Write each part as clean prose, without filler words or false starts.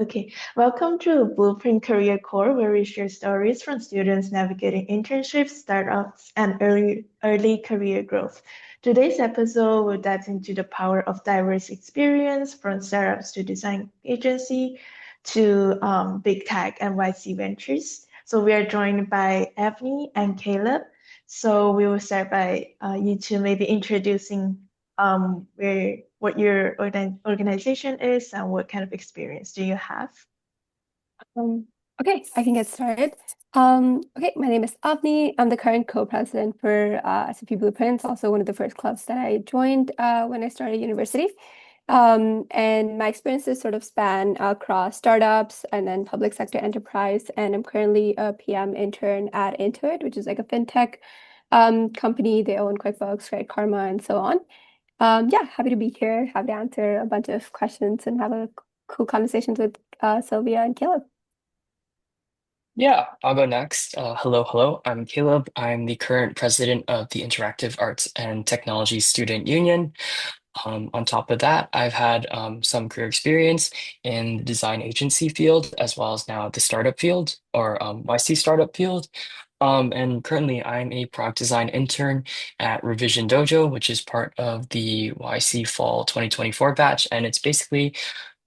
Okay, welcome to Blueprint Career Core, where we share stories from students navigating internships, startups, and early career growth. Today's episode will dive into the power of diverse experience from startups to design agency to big tech and YC ventures. So we are joined by Avni and Caleb. So we will start by you two maybe introducing what your organization is and what kind of experience do you have? Um, okay, I can get started. Okay, my name is Avni. I'm the current co-president for SFP Blueprints, also one of the first clubs that I joined when I started university. And my experiences sort of span across startups and then public sector enterprise. And I'm currently a PM intern at Intuit, which is like a fintech company. They own QuickBooks, Credit Karma, and so on. Yeah, happy to be here, happy to answer a bunch of questions and have a cool conversations with Sylvia and Caleb. Yeah, I'll go next. Hello. I'm Caleb. I'm the current president of the Interactive Arts and Technology Student Union. On top of that, I've had some career experience in the design agency field as well as now the startup field or YC startup field. And currently, I'm a product design intern at Revision Dojo, which is part of the YC Fall 2024 batch. And it's basically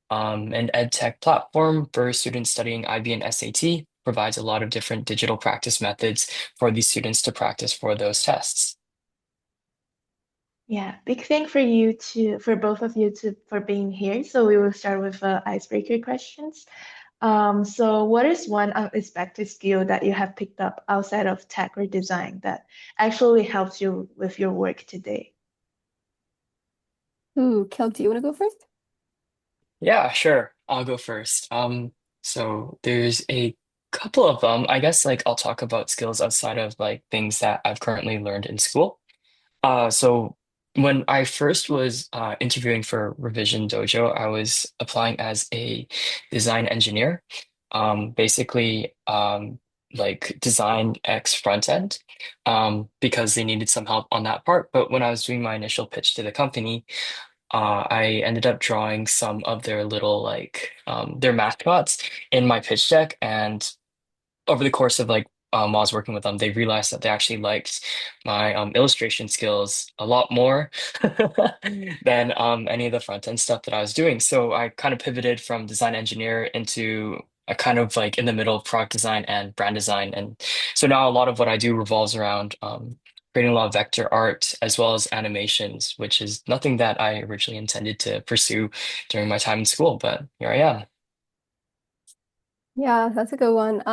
an ed tech platform for students studying IB and SAT, provides a lot of different digital practice methods for these students to practice for those tests. Yeah, big thank for you to for both of you to for being here. So we will start with icebreaker questions. So what is one unexpected skill that you have picked up outside of tech or design that actually helps you with your work today? Ooh, Kel, do you want to go first? Yeah, sure. I'll go first. So there's a couple of them. I guess like I'll talk about skills outside of like things that I've currently learned in school. So when I first was interviewing for Revision Dojo, I was applying as a design engineer, basically like design X front end, because they needed some help on that part. But when I was doing my initial pitch to the company, I ended up drawing some of their little like their mascots in my pitch deck, and over the course of like while I was working with them, they realized that they actually liked my illustration skills a lot more than any of the front end stuff that I was doing. So I kind of pivoted from design engineer into a kind of like in the middle of product design and brand design. And so now a lot of what I do revolves around creating a lot of vector art as well as animations, which is nothing that I originally intended to pursue during my time in school, but here I am. Yeah, that's a good one.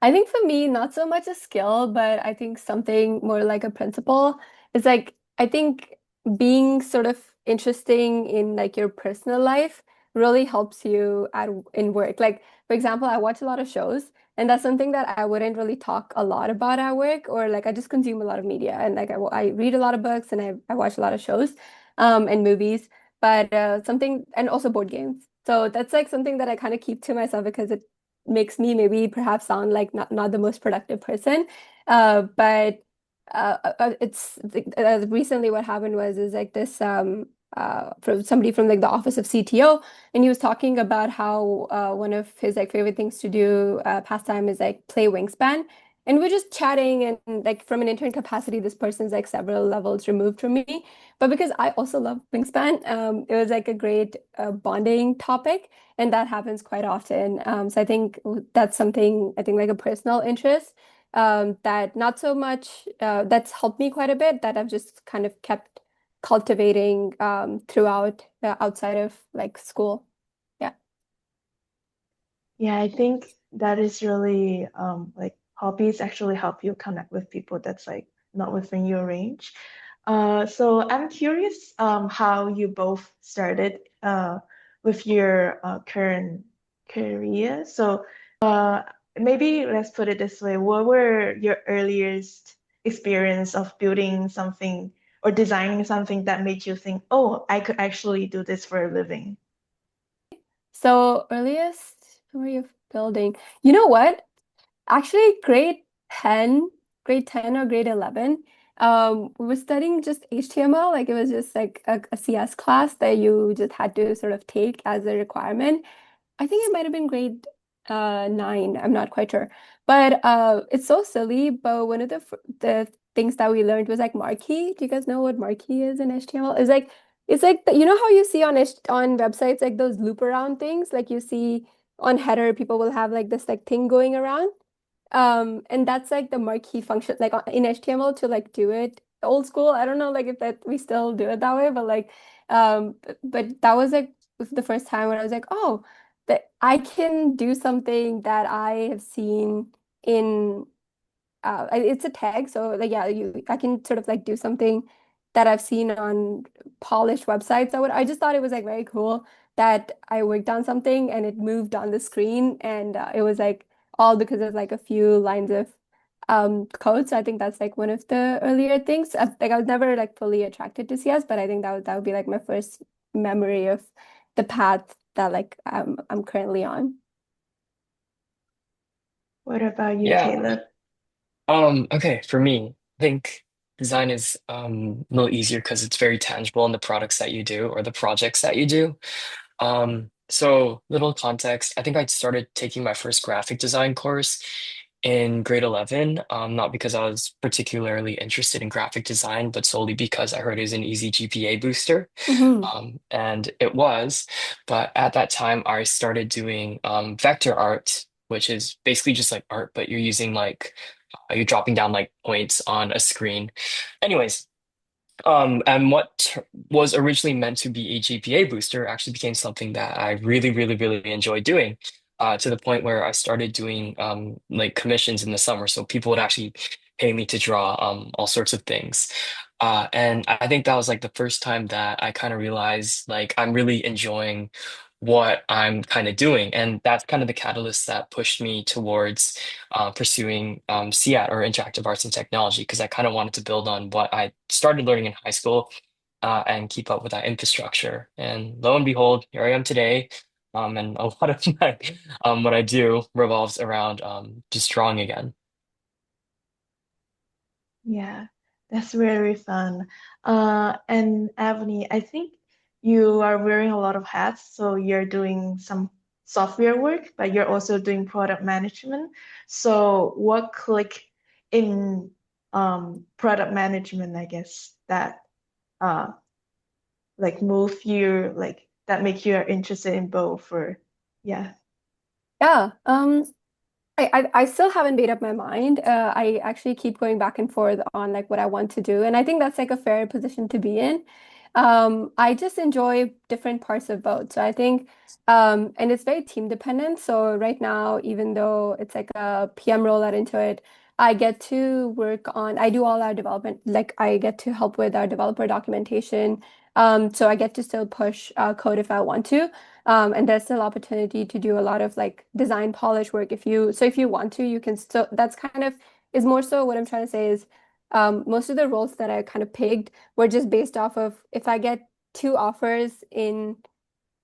I think for me, not so much a skill, but I think something more like a principle is like I think being sort of interesting in like your personal life really helps you in work. Like for example, I watch a lot of shows, and that's something that I wouldn't really talk a lot about at work, or like I just consume a lot of media and like I read a lot of books and I watch a lot of shows, and movies, but something and also board games. So that's like something that I kind of keep to myself because it makes me maybe perhaps sound like not the most productive person. But it's recently what happened was is like this from somebody from like the office of CTO, and he was talking about how one of his like favorite things to do pastime is like play Wingspan. And we're just chatting, and like from an intern capacity, this person's like several levels removed from me. But because I also love Wingspan, it was like a great bonding topic. And that happens quite often. So I think that's something, I think like a personal interest that not so much, that's helped me quite a bit that I've just kind of kept cultivating throughout outside of like school. Yeah. Yeah, I think that is really like hobbies actually help you connect with people that's like not within your range. So I'm curious how you both started with your current career. So maybe let's put it this way. What were your earliest experience of building something or designing something that made you think, oh, I could actually do this for a living? So earliest memory of building. You know what? Actually, grade 10 or grade 11, we were studying just HTML. Like it was just like a CS class that you just had to sort of take as a requirement. I think it might have been grade 9. I'm not quite sure. But it's so silly. But one of the things that we learned was like marquee. Do you guys know what marquee is in HTML? It's like you know how you see on on websites like those loop around things, like you see on header, people will have like this like thing going around. And that's like the marquee function, like in HTML to like do it old school. I don't know like if that we still do it that way, but like, but that was like the first time when I was like, oh, that I can do something that I have seen in it's a tag, so like yeah, you I can sort of like do something that I've seen on polished websites. I just thought it was like very cool that I worked on something and it moved on the screen, and it was like all because of like a few lines of code. So I think that's like one of the earlier things. Like I was never like fully attracted to CS, but I think that would be like my first memory of the path that like I'm currently on. What about you, Yeah. Caleb? Okay, for me, I think design is a little easier because it's very tangible in the products that you do or the projects that you do. So little context, I think I started taking my first graphic design course in grade 11, not because I was particularly interested in graphic design, but solely because I heard it was an easy GPA booster. Hmm. And it was, but at that time I started doing vector art, which is basically just like art, but you're using like you're dropping down like points on a screen. Anyways, and was originally meant to be a GPA booster actually became something that I really, really, really enjoyed doing, to the point where I started doing like commissions in the summer. So people would actually pay me to draw all sorts of things. And I think that was like the first time that I kind of realized like I'm really enjoying what I'm kind of doing. And that's kind of the catalyst that pushed me towards pursuing CAT or Interactive Arts and Technology because I kind of wanted to build on what I started learning in high school and keep up with that infrastructure. And lo and behold, here I am today. And a lot of my what I do revolves around just drawing again. Yeah, that's very fun. And Avni, I think you are wearing a lot of hats, so you're doing some software work, but you're also doing product management. So what click in product management, I guess, that uh like move you like that make you are interested in both or yeah. Yeah. I still haven't made up my mind. I actually keep going back and forth on like what I want to do, and I think that's like a fair position to be in. I just enjoy different parts of both. So I think, and it's very team dependent. So right now, even though it's like a PM role at Intuit, I get to work on. I do all our development. Like I get to help with our developer documentation. So I get to still push code if I want to. And there's still opportunity to do a lot of like design polish work if you want to, you can still that's kind of is more so what I'm trying to say is most of the roles that I kind of picked were just based off of if I get two offers in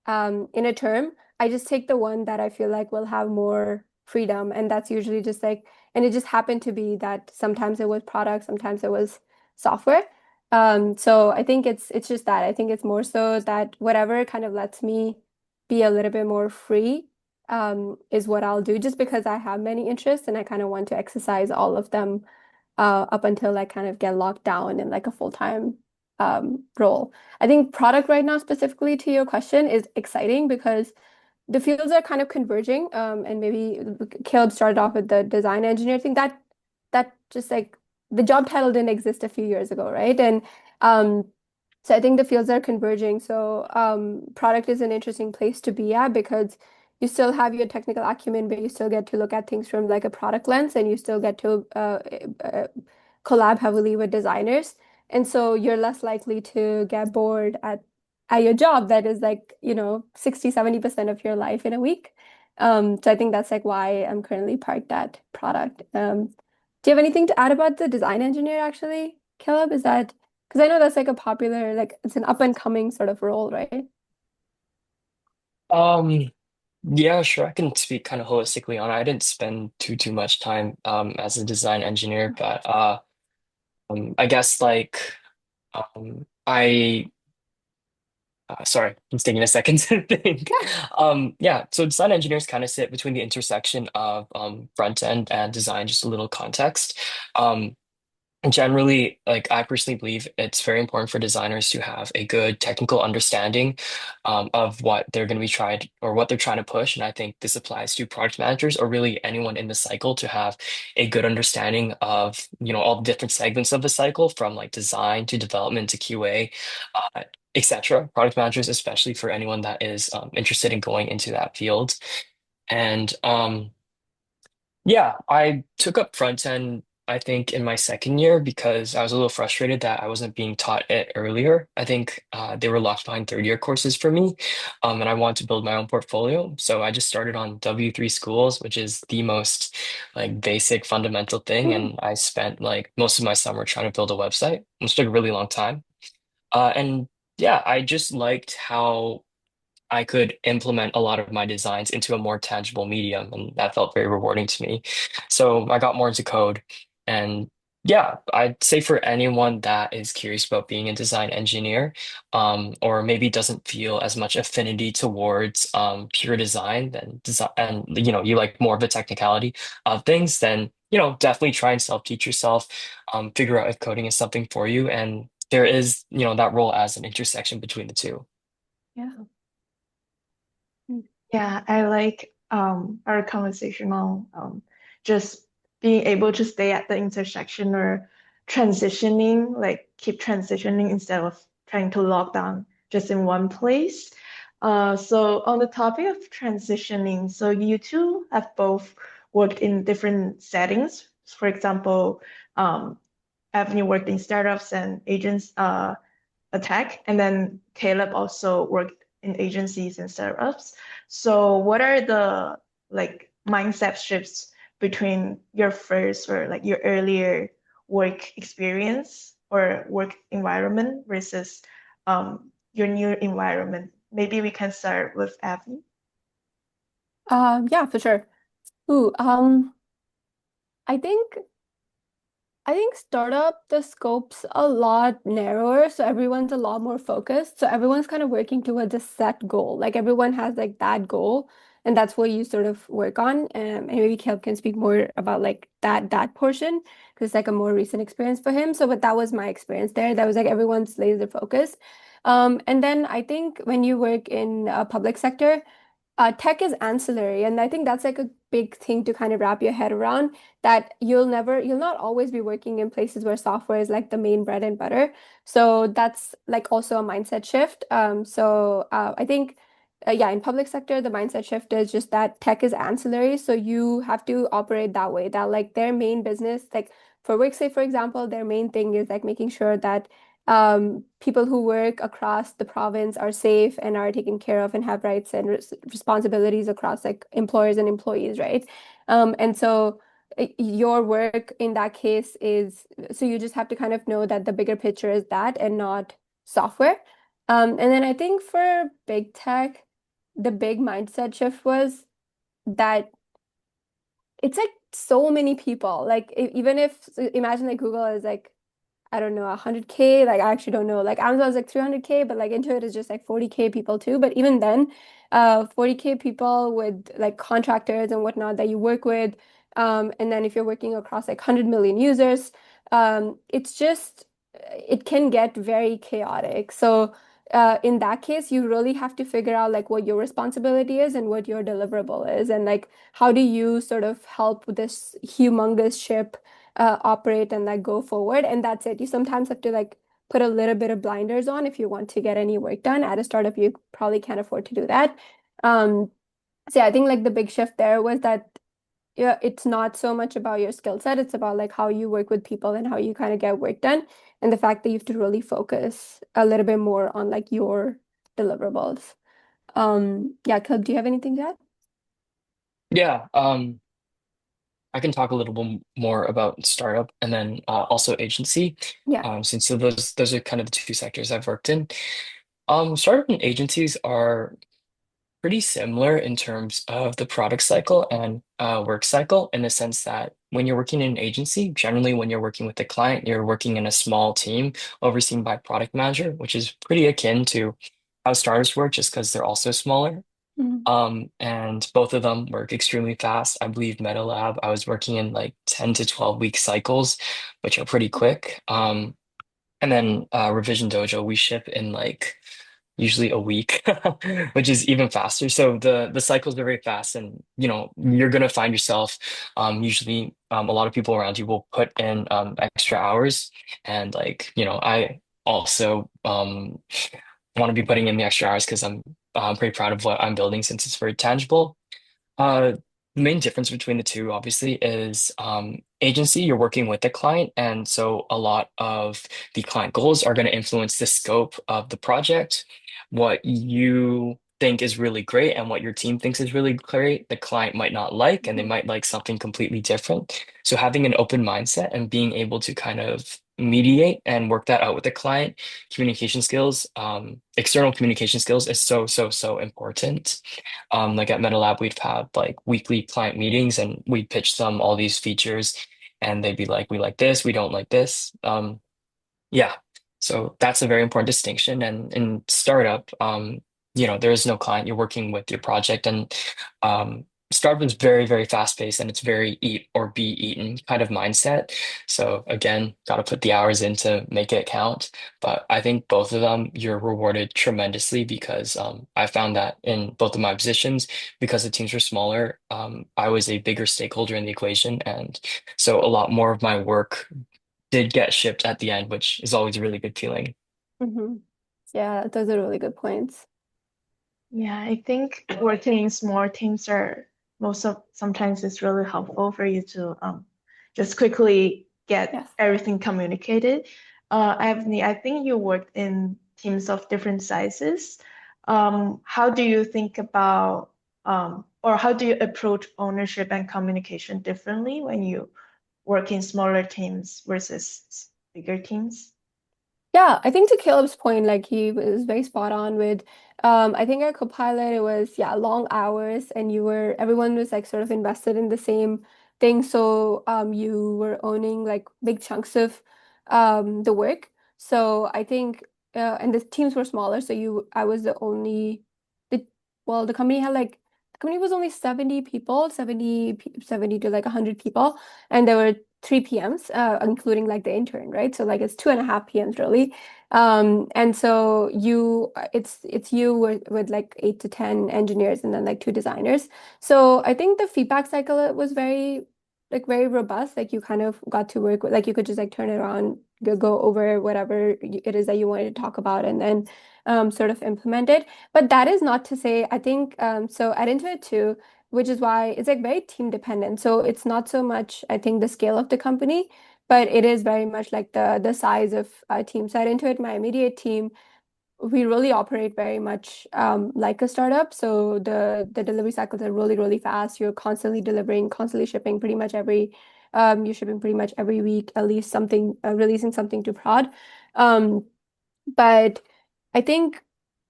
a term, I just take the one that I feel like will have more freedom. And that's usually just like, and it just happened to be that sometimes it was product, sometimes it was software. So I think it's just that. I think it's more so that whatever kind of lets me be a little bit more free, is what I'll do just because I have many interests and I kind of want to exercise all of them up until I kind of get locked down in like a full-time role. I think product right now, specifically to your question, is exciting because the fields are kind of converging. And maybe Caleb started off with the design engineer thing that just like the job title didn't exist a few years ago, right? And um, so I think the fields are converging. So product is an interesting place to be at because you still have your technical acumen, but you still get to look at things from like a product lens, and you still get to uh, collab heavily with designers. And so you're less likely to get bored at your job that is like, 60-70% of your life in a week. So I think that's like why I'm currently parked at product. Do you have anything to add about the design engineer actually, Caleb? Is that because I know that's like a popular, like it's an up and coming sort of role, right? Um, yeah, sure. I can speak kind of holistically on it. I didn't spend too much time as a design engineer, but I guess like I Sorry, it's taking a second to think. Yeah. Yeah, so design engineers kind of sit between the intersection of front end and design, just a little context. Um, Generally, like I personally believe it's very important for designers to have a good technical understanding of what they're going to be tried or what they're trying to push. And I think this applies to product managers or really anyone in the cycle to have a good understanding of, all the different segments of the cycle from like design to development to QA, etc. Product managers, especially for anyone that is interested in going into that field. And yeah, I took up front end, I think, in my second year because I was a little frustrated that I wasn't being taught it earlier. I think they were locked behind third year courses for me, and I wanted to build my own portfolio. So I just started on W3 schools, which is the most like basic fundamental thing. Mhm. And I spent like most of my summer trying to build a website, which took a really long time. And yeah, I just liked how I could implement a lot of my designs into a more tangible medium, and that felt very rewarding to me. So I got more into code, and yeah, I'd say for anyone that is curious about being a design engineer, or maybe doesn't feel as much affinity towards pure design, then design, and you like more of the technicality of things, then definitely try and self-teach yourself, figure out if coding is something for you, and there is that role as an intersection between the two. Yeah. Mm. Yeah, I like our conversational just being able to stay at the intersection or transitioning, like keep transitioning instead of trying to lock down just in one place. So on the topic of transitioning, so you two have both worked in different settings. For example, Avni worked in startups and agents, attack. And then Caleb also worked in agencies and startups. So what are the like mindset shifts between your first or like your earlier work experience or work environment versus your new environment? Maybe we can start with Abby. Yeah, for sure. Ooh, I think I think startup, the scope's a lot narrower, so everyone's a lot more focused. So everyone's kind of working towards a set goal. Like everyone has like that goal, and that's what you sort of work on. And maybe Caleb can speak more about like that portion because it's like a more recent experience for him. So, but that was my experience there. That was like everyone's laser focused. And then I think when you work in a public sector, tech is ancillary, and I think that's like a big thing to kind of wrap your head around that you'll not always be working in places where software is like the main bread and butter. So that's like also a mindset shift. I think, yeah, in public sector, the mindset shift is just that tech is ancillary. So you have to operate that way, that like their main business, like for WorkSafe, for example, their main thing is like making sure that people who work across the province are safe and are taken care of and have rights and responsibilities across like employers and employees, right? And so your work in that case is so you just have to kind of know that the bigger picture is that and not software. And then I think for big tech, the big mindset shift was that it's like so many people. Like even if so imagine like Google is like I don't know, 100K. Like, I actually don't know. Like, Amazon's like 300K, but like Intuit is just like 40K people too. But even then, 40K people with like contractors and whatnot that you work with. And then if you're working across like 100 million users, it's just, it can get very chaotic. So, in that case, you really have to figure out like what your responsibility is and what your deliverable is. And like, how do you sort of help this humongous ship operate and like go forward. And that's it. You sometimes have to like put a little bit of blinders on if you want to get any work done. At a startup, you probably can't afford to do that. Um, so yeah, I think like the big shift there was that yeah, it's not so much about your skill set. It's about like how you work with people and how you kind of get work done. And the fact that you have to really focus a little bit more on like your deliverables. Yeah, Caleb, do you have anything to add? Yeah, I can talk a little bit more about startup and then also agency, Yeah. since so those are kind of the two sectors I've worked in. Startup and agencies are pretty similar in terms of the product cycle and work cycle in the sense that when you're working in an agency, generally when you're working with a client, you're working in a small team overseen by product manager, which is pretty akin to how startups work just because they're also smaller. Mhm. And both of them work extremely fast. I believe Metalab, I was working in like 10 to 12 week cycles, which are pretty quick. And then Revision Dojo, we ship in like usually a week, which is even faster. So the cycles are very fast, and you're gonna find yourself usually a lot of people around you will put in extra hours, and like I also want to be putting in the extra hours because I'm pretty proud of what I'm building since it's very tangible. Uh, the main difference between the two, obviously, is agency, you're working with the client. And so a lot of the client goals are going to influence the scope of the project. What you think is really great and what your team thinks is really great, the client might not like, and they Mhm. might like something completely different. So having an open mindset and being able to kind of mediate and work that out with the client, communication skills, external communication skills is so, so, so important. Like at Metalab, we'd have like weekly client meetings and we'd pitch them all these features and they'd be like, we like this, we don't like this. Yeah. So that's a very important distinction. And in startup, there is no client. You're working with your project, and startup is very, very fast paced, and it's very eat or be eaten kind of mindset. So again, got to put the hours in to make it count. But I think both of them, you're rewarded tremendously because I found that in both of my positions, because the teams were smaller, I was a bigger stakeholder in the equation. And so a lot more of my work did get shipped at the end, which is always a really good feeling. Mhm. Yeah, those are really good points. Yeah, I think working in small teams are most of sometimes it's really helpful for you to just quickly get Yes. everything communicated. Avni, I think you worked in teams of different sizes. How do you think about or how do you approach ownership and communication differently when you work in smaller teams versus bigger teams? Yeah, I think to Caleb's point, like he was very spot on with I think our Copilot, it was yeah, long hours and everyone was like sort of invested in the same thing. So you were owning like big chunks of the work. So I think and the teams were smaller, so I was the only the well, the company was only 70 people, 70 to like 100 people, and there were three PMs, including like the intern, right? So like it's 2.5 PMs really. And so it's you with like 8 to 10 engineers and then like two designers. So I think the feedback cycle was very robust. Like you kind of got to work with like you could just like turn it on, go over whatever it is that you wanted to talk about, and then sort of implement it. But that is not to say I think so at Intuit too, which is why it's like very team dependent. So it's not so much, I think, the scale of the company, but it is very much like the size of teams. So at Intuit, my immediate team, we really operate very much like a startup. So the delivery cycles are really, really fast. You're constantly delivering, constantly shipping you're shipping pretty much every week, at least something, releasing something to prod. Um, but I think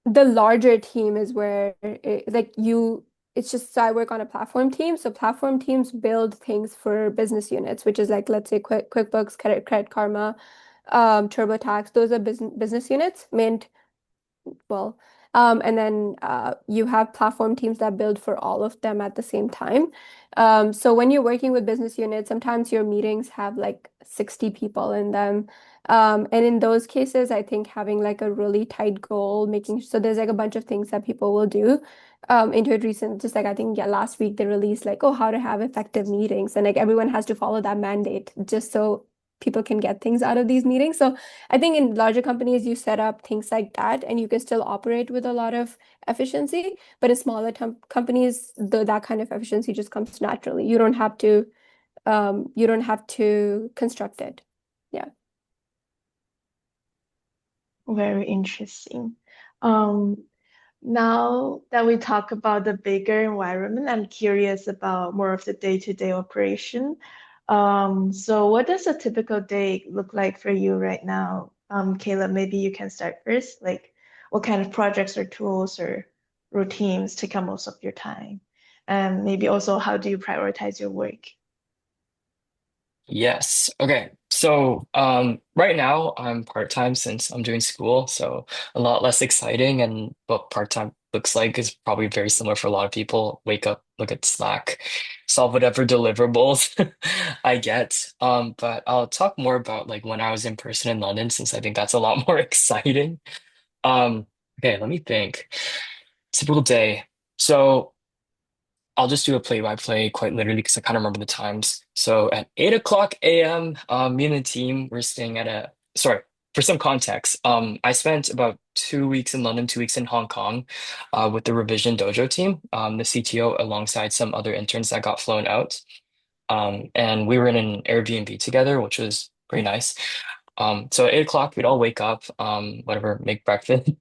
the larger team is where it's just so I work on a platform team. So platform teams build things for business units, which is like, let's say QuickBooks, Credit Karma, TurboTax. Those are business units. Mint, well. And then you have platform teams that build for all of them at the same time. So when you're working with business units, sometimes your meetings have like 60 people in them. And in those cases, I think having like a really tight goal, making so there's like a bunch of things that people will do. Into it recent, just like I think yeah, last week they released like, oh, how to have effective meetings, and like everyone has to follow that mandate just so people can get things out of these meetings. So I think in larger companies, you set up things like that and you can still operate with a lot of efficiency. But in smaller companies, that kind of efficiency just comes naturally. You don't have to construct it. Yeah. Very interesting. Um, Now that we talk about the bigger environment, I'm curious about more of the day-to-day operation. So what does a typical day look like for you right now? Kayla, maybe you can start first. Like, what kind of projects or tools or routines take up most of your time? And maybe also, how do you prioritize your work? Yes. Okay. Right now I'm part-time since I'm doing school, so a lot less exciting. And what part-time looks like is probably very similar for a lot of people. Wake up, look at Slack, solve whatever deliverables I get. But I'll talk more about like when I was in person in London, since I think that's a lot more exciting. Um, okay, let me think. Typical day. So I'll just do a play-by-play quite literally because I kind of remember the times. So at 8 o'clock a.m., me and the team were staying at sorry, for some context, I spent about 2 weeks in London, 2 weeks in Hong Kong, with the Revision Dojo team, the CTO, alongside some other interns that got flown out. And we were in an Airbnb together, which was pretty nice. So at 8 o'clock, we'd all wake up, whatever, make breakfast.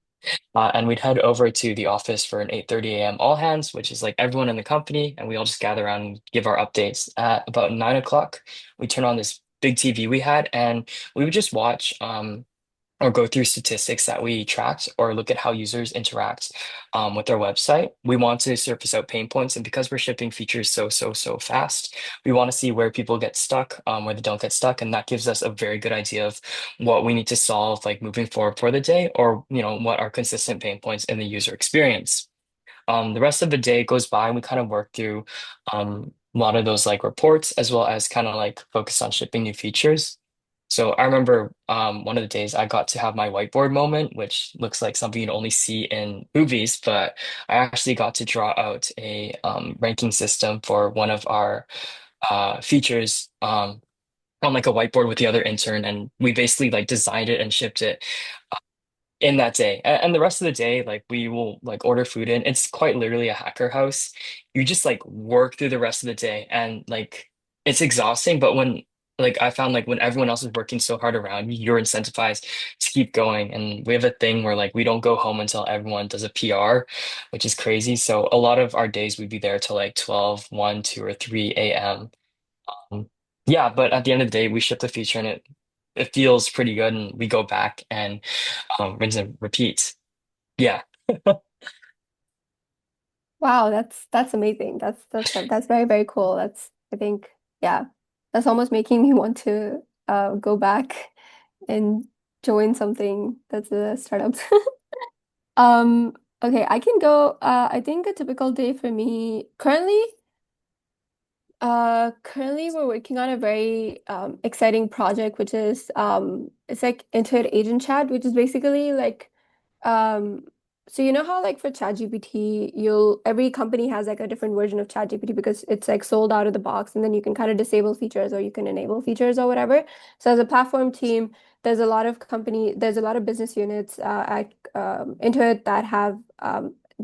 And we'd head over to the office for an 8:30 a.m. all hands, which is like everyone in the company, and we all just gather around and give our updates. At about 9 o'clock, we turn on this big TV we had, and we would just watch or go through statistics that we tracked or look at how users interact with our website. We want to surface out pain points, and because we're shipping features so fast, we want to see where people get stuck, where they don't get stuck, and that gives us a very good idea of what we need to solve, like moving forward for the day, or what are consistent pain points in the user experience. The rest of the day goes by and we kind of work through a lot of those like reports as well as kind of like focus on shipping new features. So I remember one of the days I got to have my whiteboard moment, which looks like something you'd only see in movies, but I actually got to draw out a ranking system for one of our features on like a whiteboard with the other intern, and we basically like designed it and shipped it in that day. And the rest of the day, like we will like order food in. It's quite literally a hacker house. You just like work through the rest of the day and like it's exhausting, but when like I found like when everyone else is working so hard around you, you're incentivized to keep going. And we have a thing where like we don't go home until everyone does a PR, which is crazy. So a lot of our days we'd be there till like 12, 1, 2, or 3 a.m. Um, yeah, but at the end of the day, we ship the feature and it feels pretty good, and we go back and rinse and repeat. Yeah. Wow, that's amazing. That's very, very cool. That's I think yeah, that's almost making me want to go back and join something that's a startup. Um, okay, I can go. I think a typical day for me currently we're working on a very exciting project, which is it's like Intuit Agent Chat, which is basically like um so you know how like for ChatGPT, you'll every company has like a different version of ChatGPT because it's like sold out of the box, and then you can kind of disable features or you can enable features or whatever. So as a platform team, there's a lot of business units at Intuit that have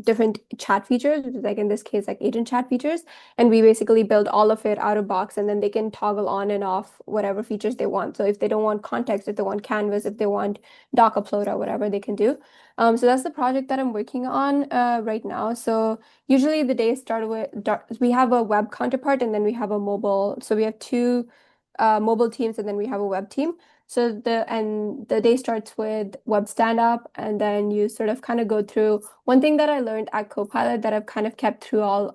different chat features, which is like in this case like agent chat features, and we basically build all of it out of box, and then they can toggle on and off whatever features they want. So if they don't want context, if they want canvas, if they want doc upload or whatever, they can do. So that's the project that I'm working on right now. So usually the day start with we have a web counterpart and then we have a mobile. So we have two mobile teams and then we have a web team. So the day starts with web stand up, and then you sort of kind of go through one thing that I learned at Copilot that I've kind of kept throughout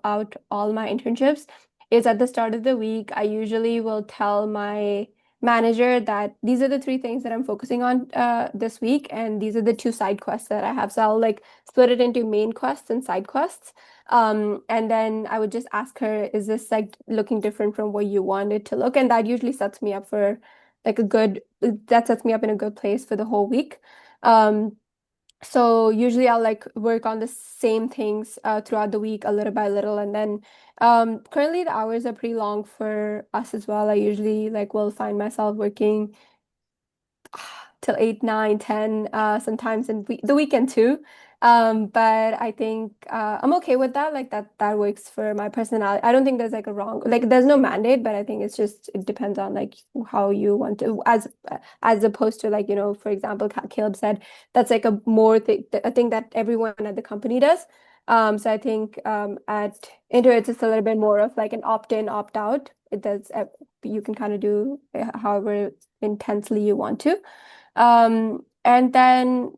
all my internships is at the start of the week, I usually will tell my manager that these are the three things that I'm focusing on this week, and these are the two side quests that I have. So I'll like split it into main quests and side quests. And then I would just ask her, is this like looking different from what you want it to look? And that usually sets me up for like that sets me up in a good place for the whole week. Um, so usually I'll like work on the same things throughout the week, a little by little, and then currently the hours are pretty long for us as well. I usually like will find myself working till 8, 9, 10, sometimes in the weekend too. But I think I'm okay with that. Like that works for my personality. I don't think there's like a wrong, like there's no mandate, but I think it's just it depends on like how you want to as opposed to like, for example, Caleb said that's like a more th a thing that everyone at the company does. So I think at Intuit it's a little bit more of like an opt-in, opt-out. It does you can kind of do however intensely you want to. And then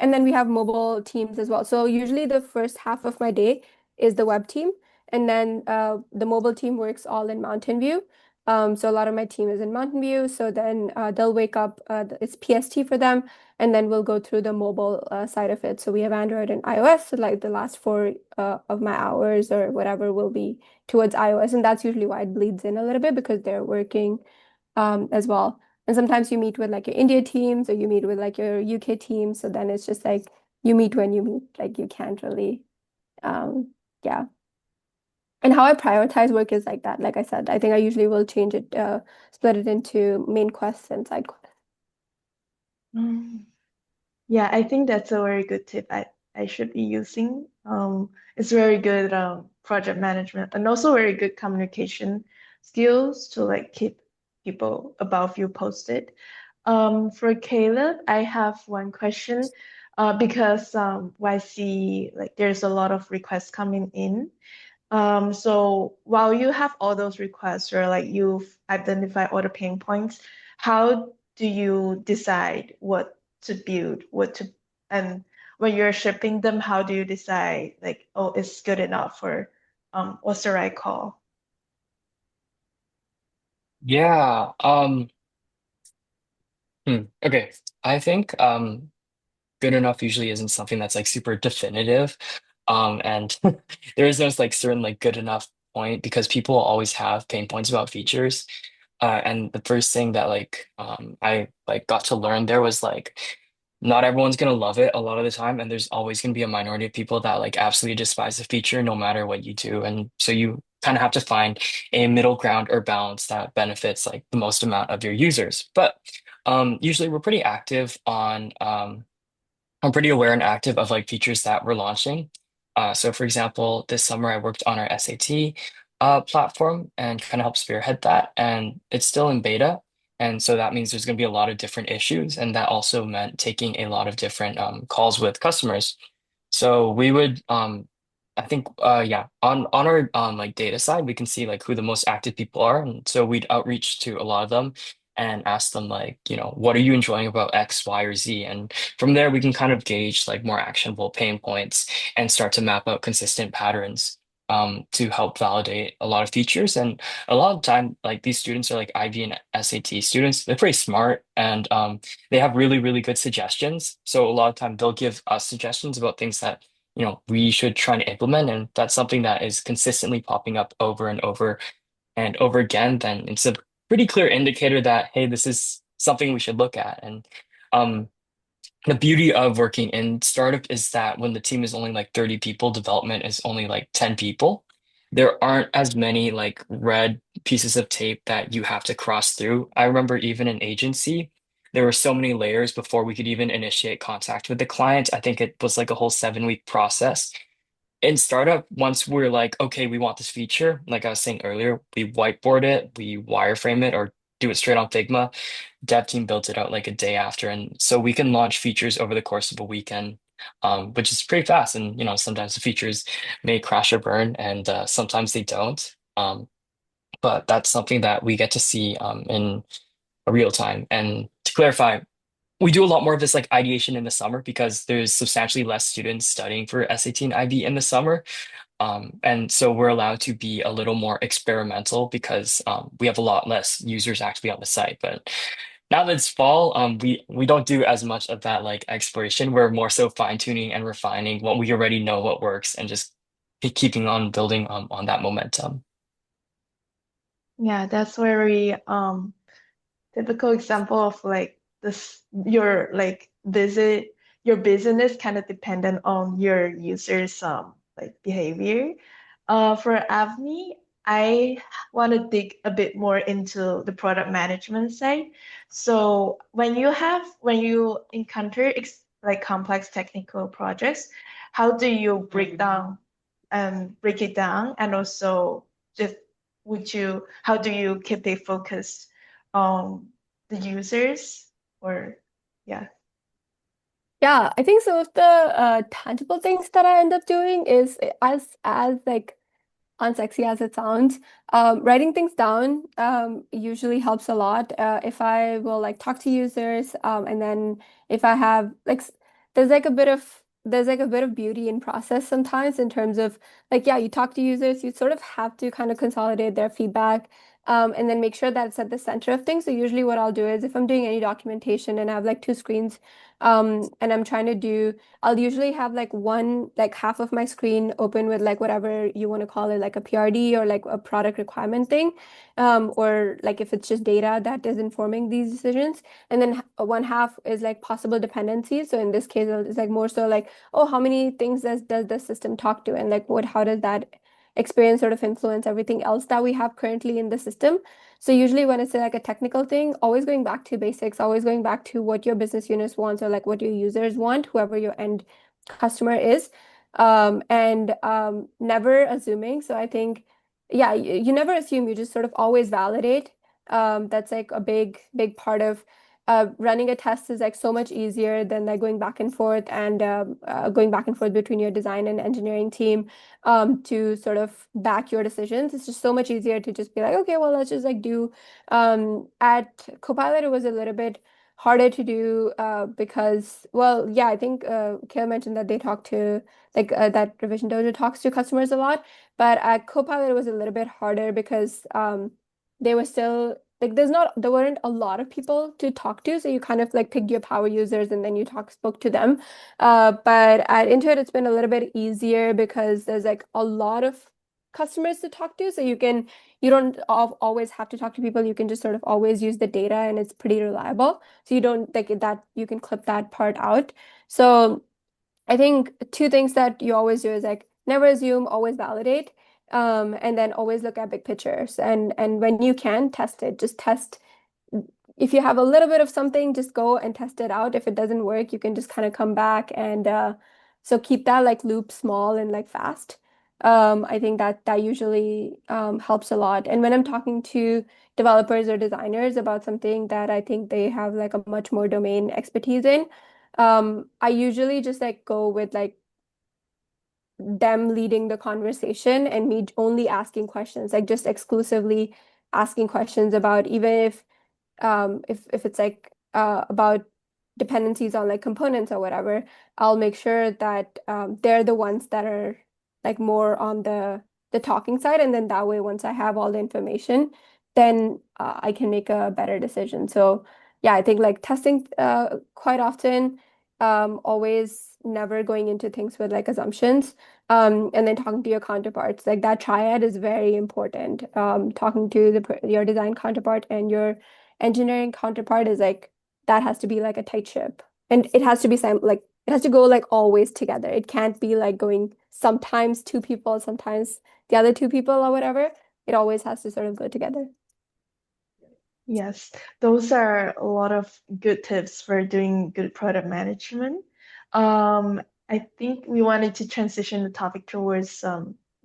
and then we have mobile teams as well. So usually the first half of my day is the web team, and then the mobile team works all in Mountain View. So a lot of my team is in Mountain View. So then they'll wake up, it's PST for them, and then we'll go through the mobile side of it. So we have Android and iOS. So like the last four of my hours or whatever will be towards iOS. And that's usually why it bleeds in a little bit because they're working as well. And sometimes you meet with like your India teams or you meet with like your UK team. So then it's just like you meet when you meet, like you can't really, um, yeah. And how I prioritize work is like that. Like I said, I think I usually will change it, split it into main quests and side quests. Mm. Yeah, I think that's a very good tip I should be using. It's very good project management and also very good communication skills to like keep people above you posted. For Caleb, I have one question because YC like there's a lot of requests coming in. So while you have all those requests or like you've identified all the pain points, how do you decide what to build, and when you're shipping them, how do you decide like, oh, it's good enough or what's the right call? Yeah. Okay. I think good enough usually isn't something that's like super definitive. And there is no like certain like good enough point because people always have pain points about features. And the first thing that like I like got to learn there was like not everyone's gonna love it a lot of the time, and there's always gonna be a minority of people that like absolutely despise the feature no matter what you do. And so you kind of have to find a middle ground or balance that benefits like the most amount of your users. But usually we're pretty active on I'm pretty aware and active of like features that we're launching. So for example, this summer I worked on our SAT platform and kind of helped spearhead that. And it's still in beta. And so that means there's going to be a lot of different issues. And that also meant taking a lot of different calls with customers. So we would, I think, yeah, on our like data side, we can see like who the most active people are, and so we'd outreach to a lot of them and ask them like, what are you enjoying about X, Y, or Z, and from there we can kind of gauge like more actionable pain points and start to map out consistent patterns to help validate a lot of features. And a lot of time, like these students are like IB and SAT students. They're pretty smart and they have really, really good suggestions. So a lot of time they'll give us suggestions about things that we should try to implement, and that's something that is consistently popping up over and over and over again, then it's a pretty clear indicator that, hey, this is something we should look at. And um, the beauty of working in startup is that when the team is only like 30 people, development is only like 10 people. There aren't as many like red pieces of tape that you have to cross through. I remember even in agency, there were so many layers before we could even initiate contact with the client. I think it was like a whole 7 week process. In startup, once we're like, okay, we want this feature, like I was saying earlier, we whiteboard it, we wireframe it, or do it straight on Figma. Dev team built it out like a day after, and so we can launch features over the course of a weekend, which is pretty fast. And sometimes the features may crash or burn, and sometimes they don't. But that's something that we get to see in real time. And to clarify, we do a lot more of this like ideation in the summer because there's substantially less students studying for SAT and IB in the summer. And so we're allowed to be a little more experimental because we have a lot less users actually on the site. But now that it's fall, we don't do as much of that like exploration. We're more so fine-tuning and refining what we already know what works and just keeping on building on that momentum. Yeah, that's very typical example of like this your like visit your business kind of dependent on your users like behavior. For Avni, I want to dig a bit more into the product management side. So when you encounter like complex technical projects, how do you break it down, and also just how do you keep it focused on the users or yeah. Yeah, I think some of the tangible things that I end up doing is as like unsexy as it sounds, writing things down usually helps a lot. If I will like talk to users, and then if I have like there's like a bit of beauty in process sometimes in terms of like yeah, you talk to users, you sort of have to kind of consolidate their feedback. and then make sure that it's at the center of things. So usually what I'll do is if I'm doing any documentation and I have like two screens, and I'm trying to do, I'll usually have like one, like half of my screen open with like whatever you want to call it, like a PRD or like a product requirement thing, or like if it's just data that is informing these decisions. And then one half is like possible dependencies. So in this case, it's like more so like, oh, how many things does the system talk to, and like how does that experience sort of influence everything else that we have currently in the system. So usually when it's like a technical thing, always going back to basics, always going back to what your business units wants or like what your users want, whoever your end customer is. And never assuming. So I think, yeah, you never assume, you just sort of always validate. That's like a big part of running a test is like so much easier than like going back and forth and going back and forth between your design and engineering team to sort of back your decisions. It's just so much easier to just be like, okay, well, let's just like do. At Copilot, it was a little bit harder to do because, well, yeah, I think Kayla mentioned that they talk to like that Revision Dojo talks to customers a lot, but at Copilot, it was a little bit harder because they were still like there weren't a lot of people to talk to, so you kind of like picked your power users and then you spoke to them. But at Intuit, it's been a little bit easier because there's like a lot of customers to talk to. So you don't always have to talk to people. You can just sort of always use the data and it's pretty reliable. So you don't like that, you can clip that part out. So I think two things that you always do is like never assume, always validate, and then always look at big pictures. And when you can test it, just test. If you have a little bit of something, just go and test it out. If it doesn't work, you can just kind of come back and so keep that like loop small and like fast. I think that usually helps a lot. And when I'm talking to developers or designers about something that I think they have like a much more domain expertise in, I usually just like go with like them leading the conversation and me only asking questions, like just exclusively asking questions about even if it's like about dependencies on like components or whatever, I'll make sure that they're the ones that are like more on the talking side, and then that way, once I have all the information, then I can make a better decision. So yeah, I think like testing quite often, always never going into things with like assumptions, and then talking to your counterparts. Like that triad is very important. Talking to your design counterpart and your engineering counterpart is like that has to be like a tight ship, and it has to be like it has to go like always together. It can't be like going sometimes two people, sometimes the other two people or whatever. It always has to sort of go together. Yes, those are a lot of good tips for doing good product management. I think we wanted to transition the topic towards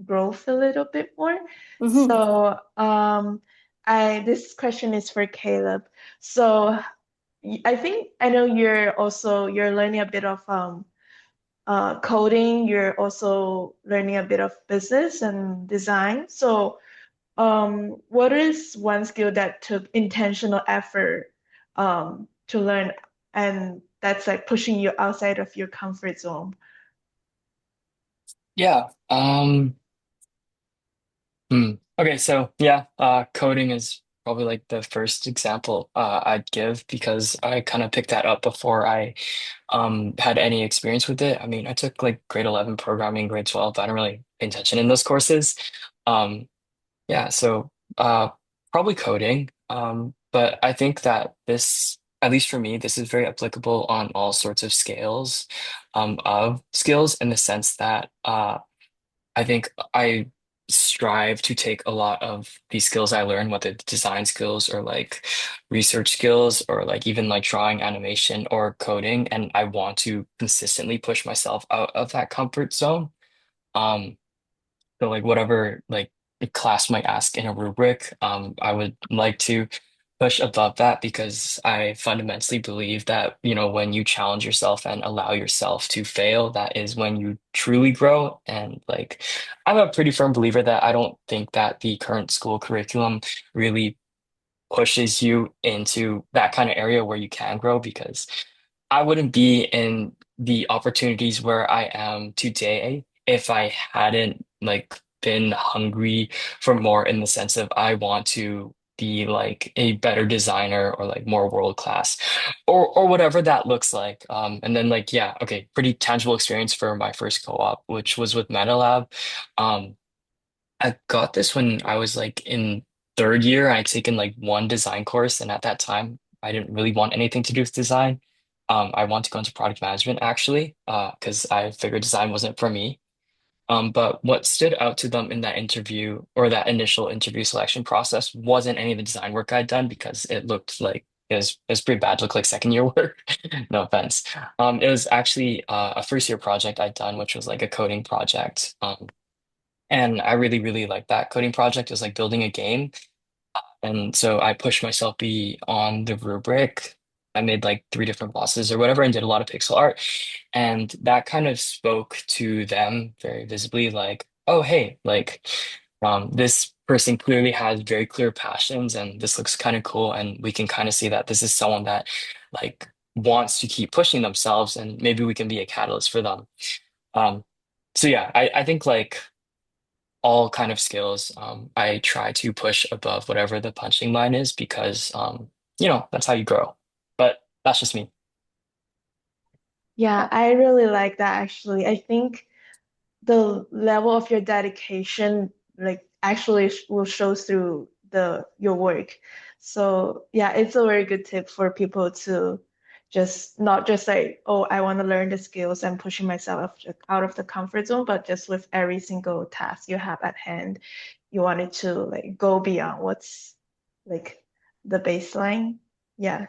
growth a little bit more. Hmm. So, I this question is for Caleb. So, I think I know you're learning a bit of coding. You're also learning a bit of business and design. So, what is one skill that took intentional effort to learn and that's like pushing you outside of your comfort zone? Yeah. Okay, so yeah, coding is probably like the first example I'd give because I kind of picked that up before I had any experience with it. I mean, I took like grade 11 programming, grade 12. I don't really pay attention in those courses. Um, yeah, so probably coding. But I think that this, at least for me, this is very applicable on all sorts of scales of skills in the sense that I think I strive to take a lot of these skills I learned, whether it's design skills or like research skills or like even like drawing animation or coding, and I want to consistently push myself out of that comfort zone. Um, so like whatever like the class might ask in a rubric, I would like to push above that because I fundamentally believe that, you know, when you challenge yourself and allow yourself to fail, that is when you truly grow. And like I'm a pretty firm believer that I don't think that the current school curriculum really pushes you into that kind of area where you can grow because I wouldn't be in the opportunities where I am today if I hadn't like been hungry for more in the sense of I want to be like a better designer or like more world class or whatever that looks like. And then like yeah, okay, pretty tangible experience for my first co-op, which was with Metalab. Um, I got this when I was like in third year. I'd taken like one design course, and at that time, I didn't really want anything to do with design. I wanted to go into product management actually, because I figured design wasn't for me. But what stood out to them in that interview or that initial interview selection process wasn't any of the design work I'd done because it looked like it was pretty bad. It looked like second year work. No offense. It was actually a first year project I'd done, which was like a coding project. And I really, really liked that coding project. It was like building a game. And so I pushed myself beyond the rubric. I made like three different bosses or whatever and did a lot of pixel art. And that kind of spoke to them very visibly, like, oh, hey, like this person clearly has very clear passions and this looks kind of cool. And we can kind of see that this is someone that like wants to keep pushing themselves and maybe we can be a catalyst for them. Um, so yeah, I think like all kind of skills. I try to push above whatever the punching line is because that's how you grow. But that's just me. Yeah, I really like that actually. I think the level of your dedication like actually will show through the your work. So yeah, it's a very good tip for people to just not just like, oh, I want to learn the skills and pushing myself out of the comfort zone, but just with every single task you have at hand, you wanted to like go beyond what's like the baseline. Yeah.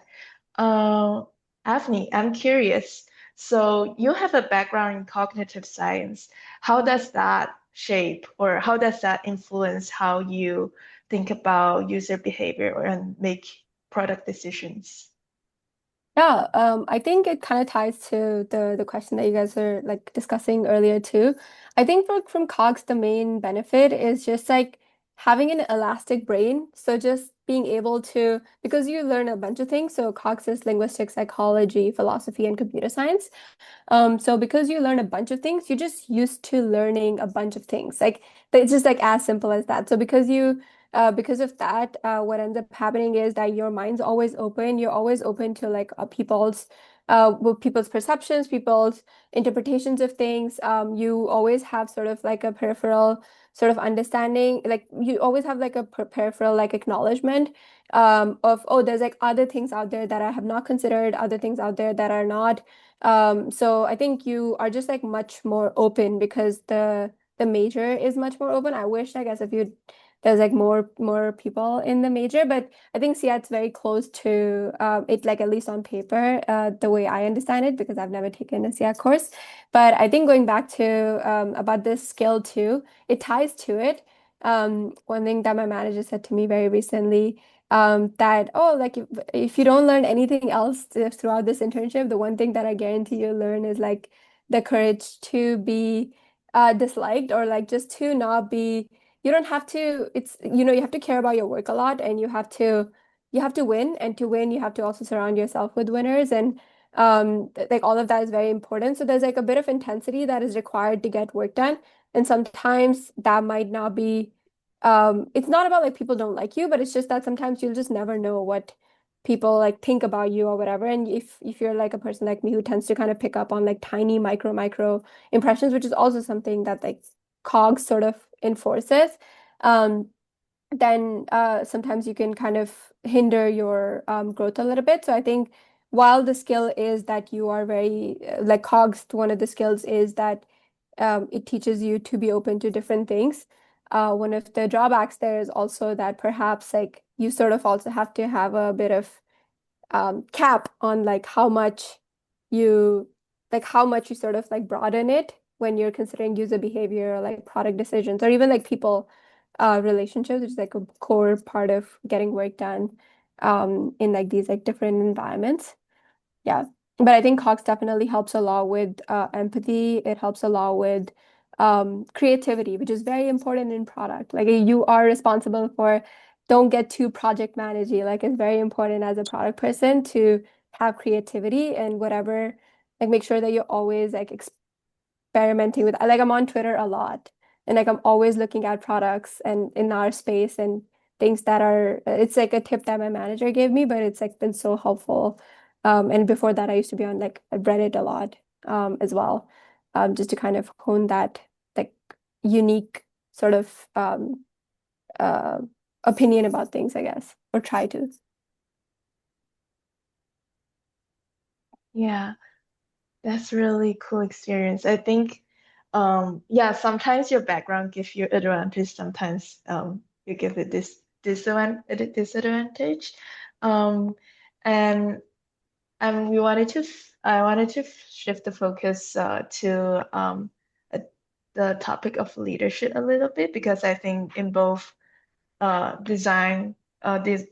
Uh, Avni, I'm curious. So you have a background in cognitive science. How does that shape or how does that influence how you think about user behavior and make product decisions? Yeah, I think it kind of ties to the question that you guys are like discussing earlier too. I think from COGS, the main benefit is just like having an elastic brain. So just being able to, because you learn a bunch of things. So COGS is linguistics, psychology, philosophy, and computer science. So because you learn a bunch of things, you're just used to learning a bunch of things. Like it's just like as simple as that. So because of that, what ends up happening is that your mind's always open. You're always open to like people's perceptions, people's interpretations of things. You always have sort of like a peripheral sort of understanding. Like you always have like a peripheral like acknowledgement of, oh, there's like other things out there that I have not considered, other things out there that are not. So I think you are just like much more open because the major is much more open. I wish, I guess, if you there's like more people in the major, but I think it's very close to it, like at least on paper, the way I understand it, because I've never taken a CI course. But I think going back to about this skill too, it ties to it. One thing that my manager said to me very recently that, oh, like if you don't learn anything else throughout this internship, the one thing that I guarantee you'll learn is like the courage to be disliked, or like just to not be, you don't have to, it's, you have to care about your work a lot, and you have to win, and to win you have to also surround yourself with winners, and like all of that is very important. So there's like a bit of intensity that is required to get work done, and sometimes that might not be it's not about like people don't like you, but it's just that sometimes you'll just never know what people like think about you or whatever. And if you're like a person like me who tends to kind of pick up on like tiny micro impressions, which is also something that like COGS sort of enforces, um, then sometimes you can kind of hinder your growth a little bit. So I think while the skill is that you are very like COGS, one of the skills is that it teaches you to be open to different things. One of the drawbacks there is also that perhaps like you sort of also have to have a bit of cap on like you how much you sort of like broaden it when you're considering user behavior or like product decisions, or even like people relationships, which is like a core part of getting work done in like these like different environments. Yeah. But I think Cox definitely helps a lot with empathy. It helps a lot with creativity, which is very important in product. Like you are responsible for, don't get too project managey. Like it's very important as a product person to have creativity and whatever, like make sure that you're always like experimenting with, like I'm on Twitter a lot. And like I'm always looking at products and in our space and things that are it's like a tip that my manager gave me, but it's like been so helpful. And before that I used to be on like Reddit a lot as well. Just to kind of hone that like unique sort of uh opinion about things, I guess, or try to. Yeah, that's really cool experience. I think, yeah, sometimes your background gives you advantage, sometimes you give it this disadvantage. Um, and I wanted to shift the focus to uh, the topic of leadership a little bit because I think in both design this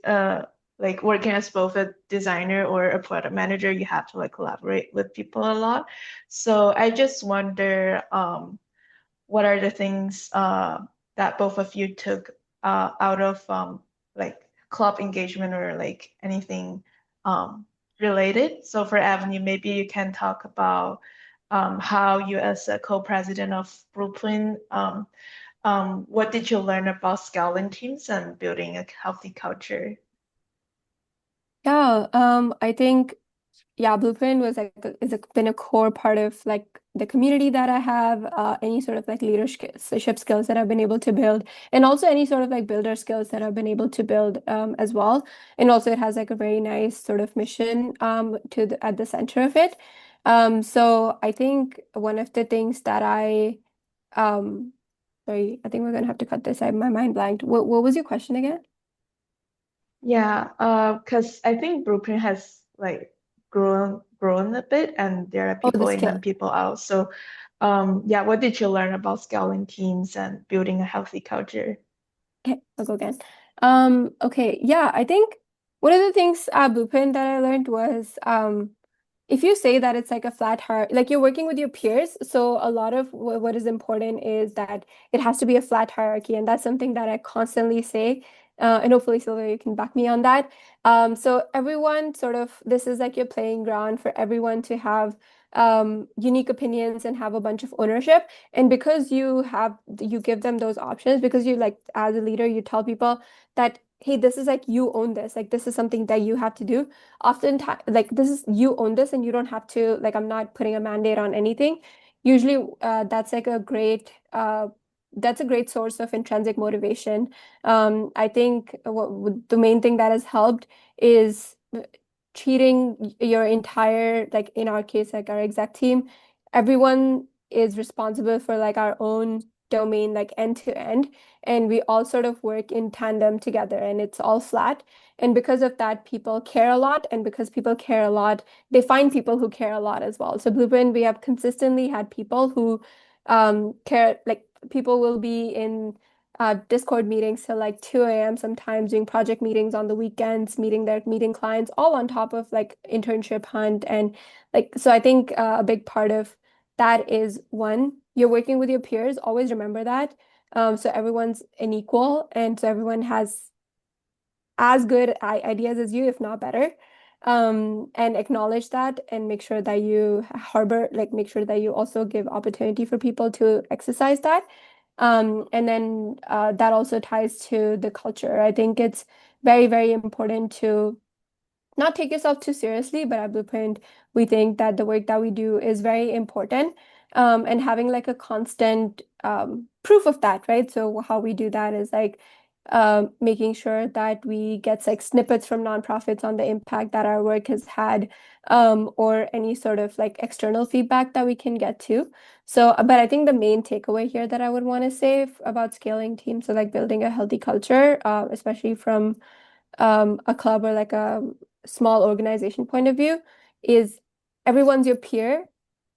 like working as both a designer or a product manager, you have to like collaborate with people a lot. So I just wonder what are the things that both of you took out of like club engagement or like anything um, related? So for Avni, maybe you can talk about how you as a co-president of Blueprint, what did you learn about scaling teams and building a healthy culture? Yeah, I think yeah, Blueprint was like been a core part of like the community that I have, any sort of like leadership skills that I've been able to build, and also any sort of like builder skills that I've been able to build as well. And also it has like a very nice sort of mission at the center of it. So I think one of the things that um sorry, I think we're gonna have to cut this. My mind blanked. What was your question again? Yeah, because I think Blueprint has like grown a bit and there are Oh, the people in skill. and people out. So yeah, what did you learn about scaling teams and building a healthy culture? Okay, I'll go again. Okay, yeah, I think one of the things at Blueprint that I learned was if you say that it's like a flat hierarchy, like you're working with your peers, so a lot of what is important is that it has to be a flat hierarchy, and that's something that I constantly say. And hopefully, Sylvia, you can back me on that. So everyone sort of, this is like your playing ground for everyone to have unique opinions and have a bunch of ownership. And because you give them those options, because you like, as a leader, you tell people that, hey, this is like you own this, like this is something that you have to do oftentimes like this is you own this and you don't have to like I'm not putting a mandate on anything usually that's like a great that's a great source of intrinsic motivation. I think the main thing that has helped is treating your entire like in our case like our exec team everyone is responsible for like our own domain like end to end and we all sort of work in tandem together and it's all flat and because of that, people care a lot. And because people care a lot, they find people who care a lot as well. So Blueprint, we have consistently had people who care, like people will be in Discord meetings till like 2 a.m. sometimes doing project meetings on the weekends, meeting clients, all on top of like internship hunt. And like, so I think a big part of that is one, you're working with your peers, always remember that. So everyone's an equal, and so everyone has as good ideas as you, if not better. And acknowledge that and make sure that you harbor, like make sure that you also give opportunity for people to exercise that. And then that also ties to the culture. I think it's very, very important to not take yourself too seriously, but at Blueprint, we think that the work that we do is very important. And having like a constant proof of that, right? So how we do that is like making sure that we get like snippets from nonprofits on the impact that our work has had, or any sort of like external feedback that we can get to. So, but I think the main takeaway here that I would want to say about scaling teams, so like building a healthy culture, especially from a club or like a small organization point of view is everyone's your peer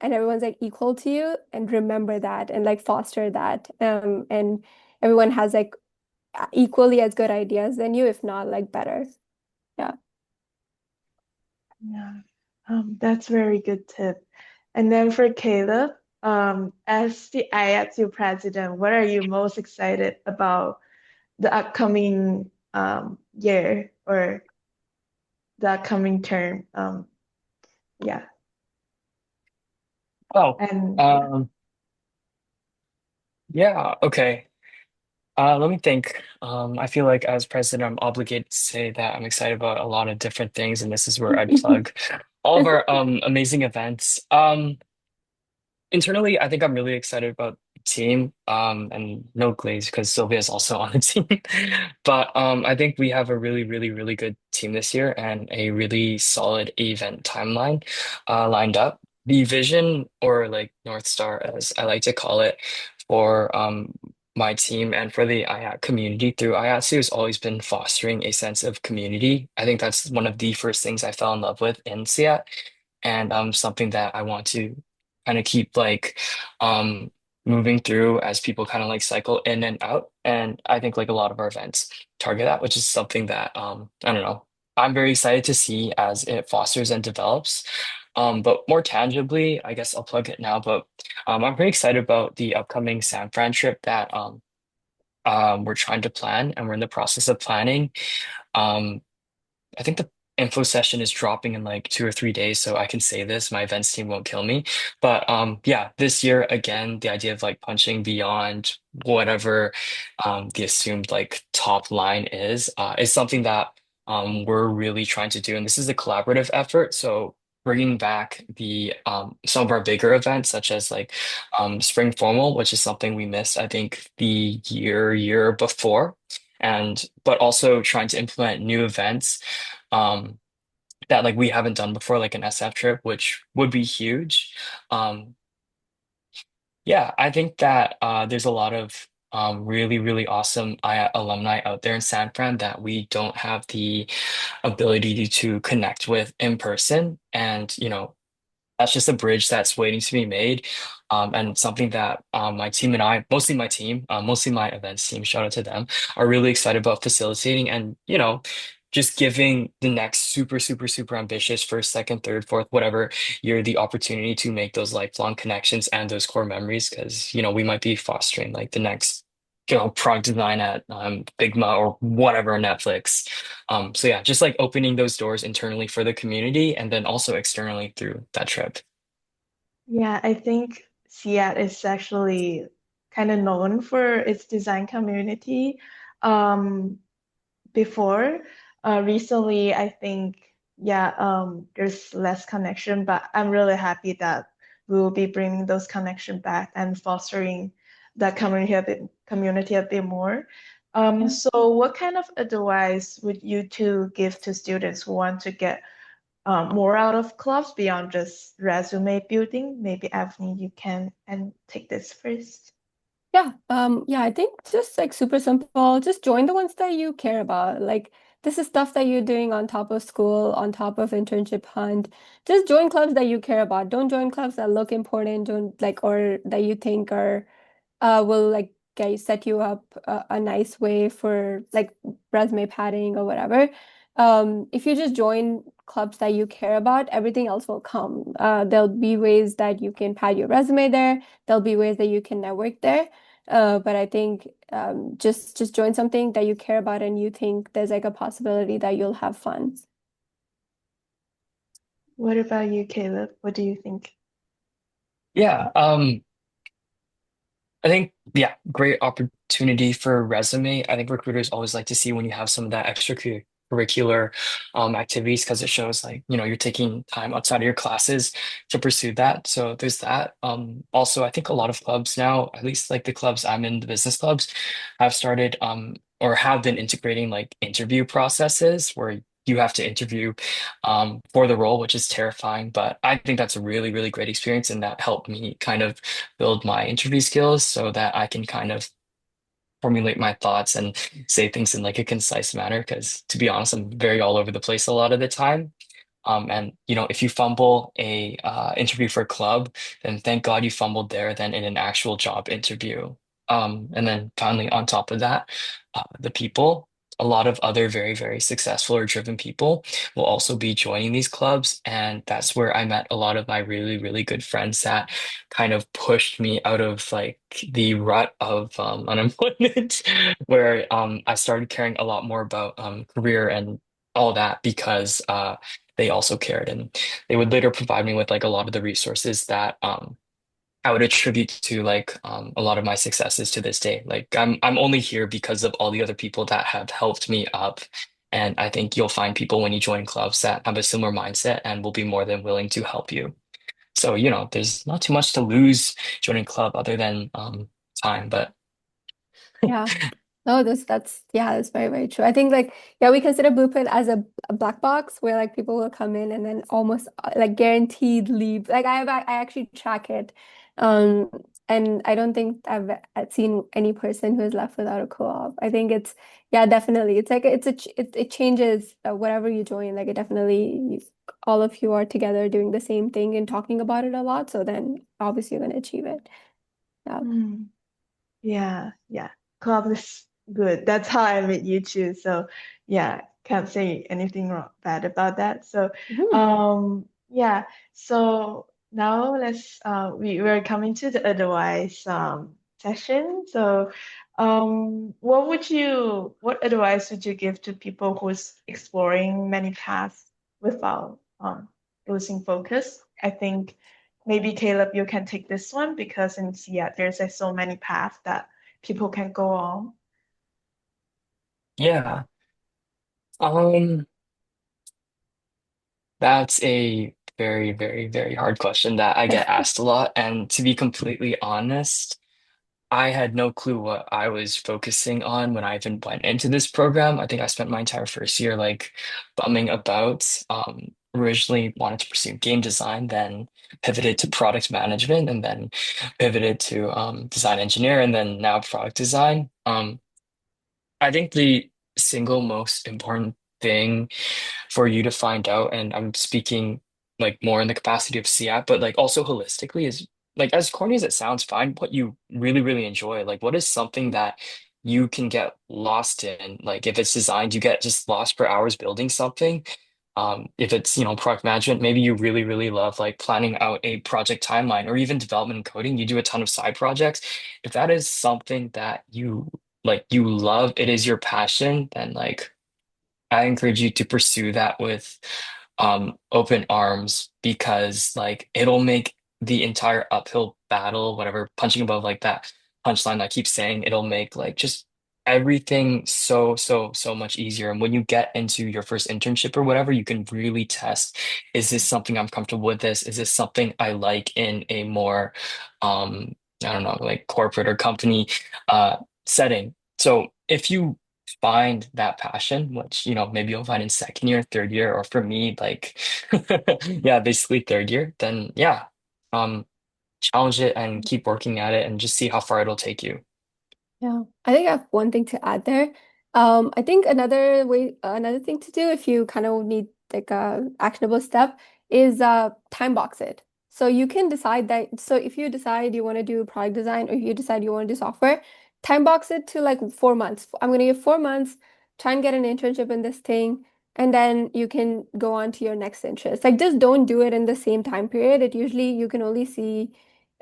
and everyone's like equal to you and remember that and like foster that and everyone has like equally as good ideas than you if not like better. Yeah. Yeah, that's very good tip. And then for Caleb, as the IATU president, what are you most excited about the upcoming year or the upcoming term? Yeah, Oh, and yeah. um, Yeah, okay. Let me think. I feel like as president, I'm obligated to say that I'm excited about a lot of different things, and this is where I plug all of our amazing events. Internally, I think I'm really excited about the team, and no glaze because Sylvia's also on the team. But I think we have a really, really, really good team this year and a really solid event timeline lined up. The vision, or like North Star, as I like to call it, for my team and for the IAT community through IATSU has always been fostering a sense of community. I think that's one of the first things I fell in love with in SEAT, and something that I want to kind of keep like um moving through as people kind of like cycle in and out. And I think like a lot of our events target that, which is something that I don't know. I'm very excited to see as it fosters and develops. But more tangibly, I guess I'll plug it now. But I'm very excited about the upcoming San Fran trip that we're trying to plan and we're in the process of planning. Um, I think the info session is dropping in like 2 or 3 days, so I can say this. My events team won't kill me. But yeah, this year again, the idea of like punching beyond whatever the assumed like top line is something that we're really trying to do, and this is a collaborative effort. So bringing back the some of our bigger events, such as like Spring Formal, which is something we missed, I think, the year before, and but also trying to implement new events um that like we haven't done before, like an SF trip, which would be huge. Um yeah, I think that there's a lot of really, really awesome alumni out there in San Fran that we don't have the ability to connect with in person. And, that's just a bridge that's waiting to be made. And something that my team and I, mostly my team, mostly my events team, shout out to them, are really excited about facilitating and, just giving the next super, super, super ambitious first, second, third, fourth, whatever year the opportunity to make those lifelong connections and those core memories. Because, we might be fostering like the next, product design at Figma or whatever Netflix. So yeah, just like opening those doors internally for the community and then also externally through that trip. Yeah, I think Seattle is actually kind of known for its design community. Um, before. Recently, I think, yeah, there's less connection, but I'm really happy that we will be bringing those connection back and fostering that community a bit more. So what kind of advice would you two give to students who want to get more out of clubs beyond just resume building? Maybe Avni, you can and take this first. Yeah, I think just like super simple. Just join the ones that you care about. Like this is stuff that you're doing on top of school, on top of internship hunt. Just join clubs that you care about. Don't join clubs that look important, don't like or that you think are will like set you up a nice way for like resume padding or whatever. If you just join clubs that you care about, everything else will come. There'll be ways that you can pad your resume there. There'll be ways that you can network there. But I think just join something that you care about and you think there's like a possibility that you'll have fun. What about you, Caleb? What do you think? Yeah, I think, yeah, great opportunity for resume. I think recruiters always like to see when you have some of that extracurricular activities because it shows like, you're taking time outside of your classes to pursue that. So there's that. Also, I think a lot of clubs now, at least like the clubs I'm in, the business clubs, have started or have been integrating like interview processes where you have to interview for the role, which is terrifying. But I think that's a really, really great experience, and that helped me kind of build my interview skills so that I can kind of formulate my thoughts and say things in like a concise manner. Because to be honest, I'm very all over the place a lot of the time. And if you fumble a interview for a club, then thank God you fumbled there than in an actual job interview. And then finally, on top of that, the people, a lot of other very, very successful or driven people will also be joining these clubs. And that's where I met a lot of my really, really good friends that kind of pushed me out of like the rut of unemployment, where I started caring a lot more about career and all that because they also cared, and they would later provide me with like a lot of the resources that I would attribute to like a lot of my successes to this day. Like I'm only here because of all the other people that have helped me up. And I think you'll find people when you join clubs that have a similar mindset and will be more than willing to help you. So, there's not too much to lose joining club other than time, but Yeah. No, that's yeah, that's very, very true. I think like yeah, we consider Blueprint as a black box where like people will come in and then almost like guaranteed leave. Like I actually track it. Um and I don't think I've seen any person who is left without a co-op. I think it's yeah, definitely. It's like it changes whatever you join. Like it definitely all of you are together doing the same thing and talking about it a lot. So then obviously you're gonna achieve it. Yeah. Mm. Yeah, yeah. Club is good. That's how I met you too. So yeah, can't say anything wrong bad about that. So Mhm. yeah. So now we're coming to the advice session. So what advice would you give to people who's exploring many paths without losing focus? I think maybe Caleb, you can take this one because since yeah, there's like so many paths that people can go on. yeah. Um, that's a very, very, very hard question that I get asked a lot. And to be completely honest, I had no clue what I was focusing on when I even went into this program. I think I spent my entire first year like bumming about. Originally wanted to pursue game design, then pivoted to product management, and then pivoted to design engineer, and then now product design. I think the single most important thing for you to find out, and I'm speaking like more in the capacity of CAP, but like also holistically is like as corny as it sounds, find what you really, really enjoy. Like what is something that you can get lost in? Like if it's designed, you get just lost for hours building something. If it's, product management, maybe you really, really love like planning out a project timeline or even development and coding. You do a ton of side projects. If that is something that you love, it is your passion, then like I encourage you to pursue that with open arms because like it'll make the entire uphill battle, whatever, punching above like that punchline I keep saying, it'll make like just everything so, so, so much easier. And when you get into your first internship or whatever, you can really test, is this something I'm comfortable with this? Is this something I like in a more I don't know, like corporate or company setting? So if you find that passion, which, maybe you'll find in second year, third year, or for me, like, yeah, basically third year, then yeah, um, challenge it and keep working at it and just see how far it'll take you. Yeah, I think I have one thing to add there. I think another thing to do if you kind of need like a actionable step is time box it. So you can decide that. So if you decide you want to do product design or if you decide you want to do software, time box it to like 4 months. I'm going to give 4 months, try and get an internship in this thing, and then you can go on to your next interest. Like just don't do it in the same time period. It usually you can only see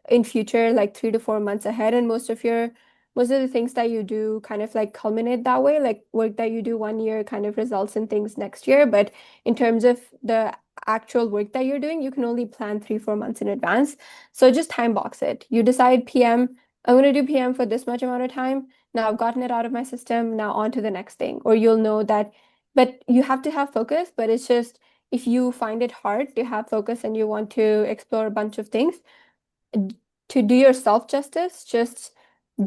in future like 3 to 4 months ahead and most of the things that you do kind of like culminate that way like work that you do 1 year kind of results in things next year but in terms of the actual work that you're doing you can only plan 3 4 months in advance so just time box it you decide PM I'm going to do PM for this much amount of time now I've gotten it out of my system now on to the next thing or you'll know that but you have to have focus but it's just if you find it hard to have focus and you want to explore a bunch of things to do yourself justice, just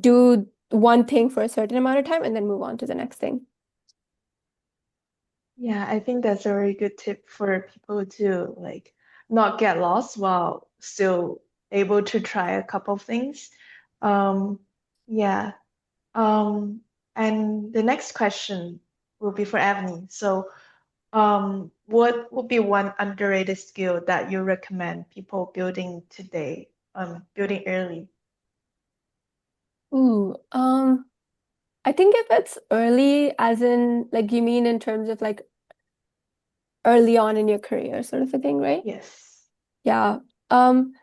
do one thing for a certain amount of time and then move on to the next thing. Yeah, I think that's a very good tip for people to like not get lost while still able to try a couple things. Um, yeah. Um, and the next question will be for Avni. So, what would be one underrated skill that you recommend people building today, building early? Ooh, I think if it's early, as in like you mean in terms of like early on in your career sort of a thing, right? Yes. Yeah. Um,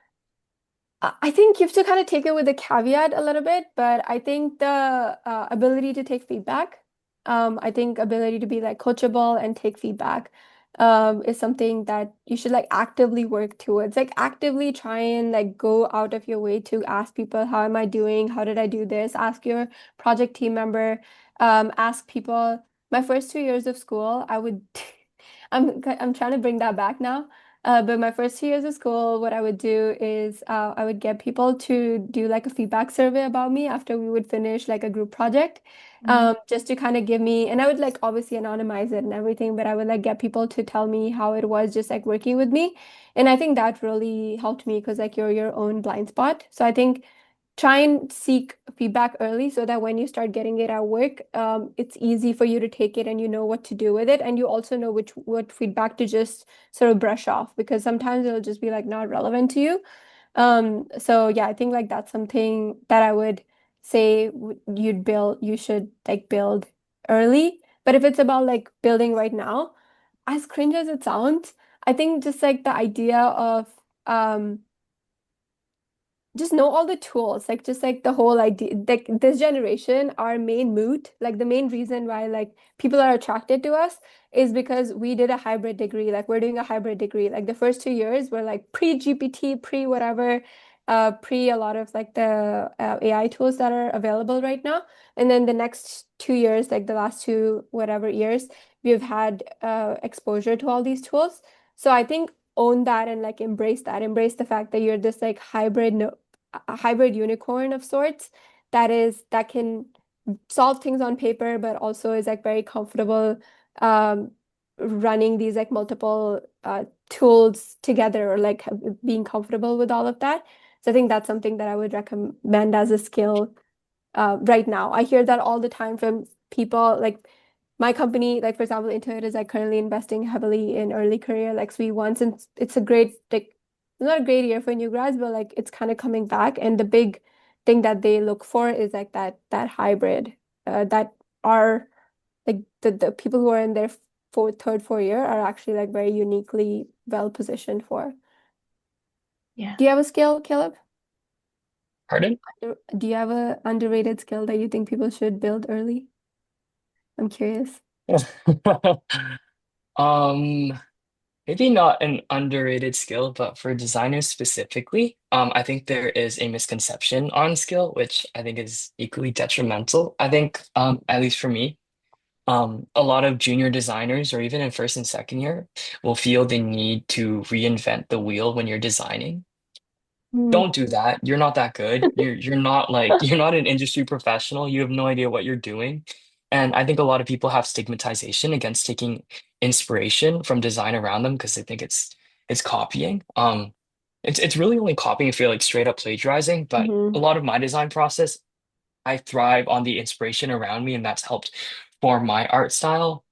I think you have to kind of take it with a caveat a little bit, but I think the ability to take feedback, I think ability to be like coachable and take feedback, is something that you should like actively work towards. Like actively try and like go out of your way to ask people, how am I doing? How did I do this? Ask your project team member, ask people. My first 2 years of school, I would I'm trying to bring that back now. But my first 2 years of school, what I would do is I would get people to do like a feedback survey about me after we would finish like a group project, Mm. just to kind of give me, and I would like obviously anonymize it and everything, but I would like get people to tell me how it was just like working with me. And I think that really helped me because like you're your own blind spot. So I think try and seek feedback early so that when you start getting it at work, it's easy for you to take it and you know what to do with it. And you also know which what feedback to just sort of brush off because sometimes it'll just be like not relevant to you. So yeah, I think like that's something that I would say you should like build early. But if it's about like building right now, as cringe as it sounds, I think just like the idea of um just know all the tools, like just like the whole idea, like this generation, our main mood, like the main reason why like people are attracted to us is because we did a hybrid degree. Like we're doing a hybrid degree. Like the first 2 years were like pre-GPT, pre-whatever, pre a lot of like the AI tools that are available right now. And then the next 2 years, like the last two whatever years, we've had exposure to all these tools. So I think own that and like embrace that. Embrace the fact that you're this like hybrid no a hybrid unicorn of sorts that can solve things on paper, but also is like very comfortable um, running these like multiple tools together or like being comfortable with all of that. So I think that's something that I would recommend as a skill right now. I hear that all the time from people like my company, like for example, Intuit is like currently investing heavily in early career like SWE 1s, and it's a great like it's not a great year for new grads, but like it's kind of coming back. And the big thing that they look for is like that hybrid that are like the people who are in their fourth year are actually like very uniquely well positioned for. Yeah. Do you have a skill, Caleb? Pardon? Do you have a underrated skill that you think people should build early? I'm curious. Um, Maybe not an underrated skill, but for designers specifically, I think there is a misconception on skill, which I think is equally detrimental. I think, at least for me, a lot of junior designers or even in first and second year will feel the need to reinvent the wheel when you're designing. Hmm. Don't do that. You're not that good. You're not like you're not an industry professional. You have no idea what you're doing. And I think a lot of people have stigmatization against taking inspiration from design around them because they think it's copying. It's really only copying if you're like straight up plagiarizing, but a Hmm. lot of my design process, I thrive on the inspiration around me, and that's helped form my art style.